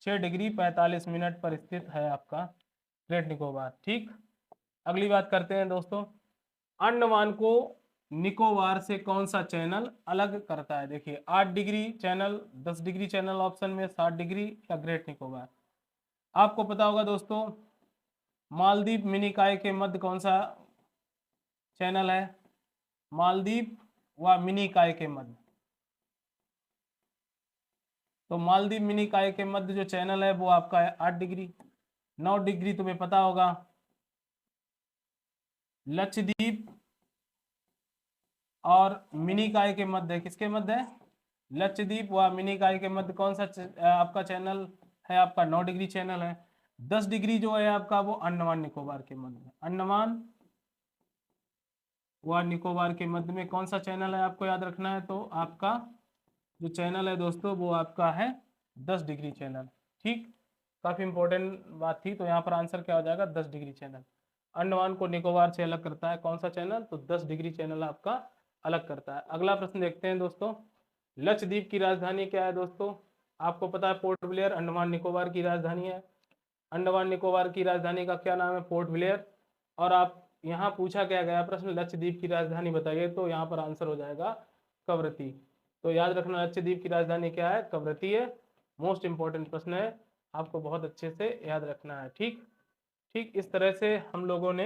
6 डिग्री 45 मिनट पर स्थित है आपका ग्रेट निकोबार। ठीक, अगली बात करते हैं दोस्तों, अंडमान को निकोबार से कौन सा चैनल अलग करता है। देखिए 8 degree channel, 10 degree channel option में, 7 डिग्री या ग्रेट निकोबार। आपको पता होगा दोस्तों, मालदीव मिनिकाय के मध्य कौन सा चैनल है, मालदीव व मिनिकाय के मध्य। तो मालदीव मिनिकाय के मध्य जो चैनल है वो आपका है 8 डिग्री। 9 डिग्री तुम्हें पता होगा लक्षद्वीप और मिनिकाय के मध्य, किसके मध्य है, लक्षद्वीप व मिनिकाय के मध्य कौन सा आपका चैनल है, आपका 9 डिग्री चैनल है। 10 डिग्री जो है आपका वो अंडमान निकोबार के मध्य है, अंडमान व निकोबार के मध्य में कौन सा चैनल है आपको याद रखना है। तो आपका जो चैनल है दोस्तों वो आपका है 10 डिग्री चैनल। ठीक, काफी इंपॉर्टेंट बात थी। तो यहाँ पर आंसर क्या हो जाएगा, 10 डिग्री चैनल। अंडमान को निकोबार से अलग करता है कौन सा चैनल, तो 10 डिग्री चैनल आपका अलग करता है। अगला प्रश्न देखते हैं दोस्तों, लक्षद्वीप की राजधानी क्या है दोस्तों। आपको पता है पोर्ट ब्लेयर अंडमान निकोबार की राजधानी है। अंडमान निकोबार की राजधानी का क्या नाम है, पोर्ट ब्लेयर। और आप यहाँ पूछा क्या गया प्रश्न, लक्षद्वीप की राजधानी बताइए, तो यहाँ पर आंसर हो जाएगा कवरत्ती। तो याद रखना, लक्षद्वीप की राजधानी क्या है, कवरत्ती है। मोस्ट इंपॉर्टेंट प्रश्न है, आपको बहुत अच्छे से याद रखना है। ठीक ठीक, इस तरह से हम लोगों ने,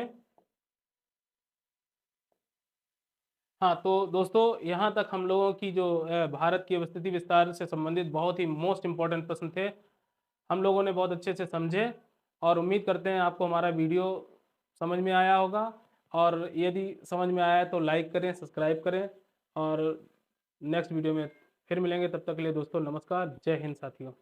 हाँ तो दोस्तों यहाँ तक हम लोगों की जो भारत की अवस्थिति विस्तार से संबंधित बहुत ही मोस्ट इंपॉर्टेंट प्रश्न थे, हम लोगों ने बहुत अच्छे से समझे, और उम्मीद करते हैं आपको हमारा वीडियो समझ में आया होगा। और यदि समझ में आया है तो लाइक करें, सब्सक्राइब करें, और नेक्स्ट वीडियो में फिर मिलेंगे। तब तक के लिए दोस्तों नमस्कार, जय हिंद साथियों।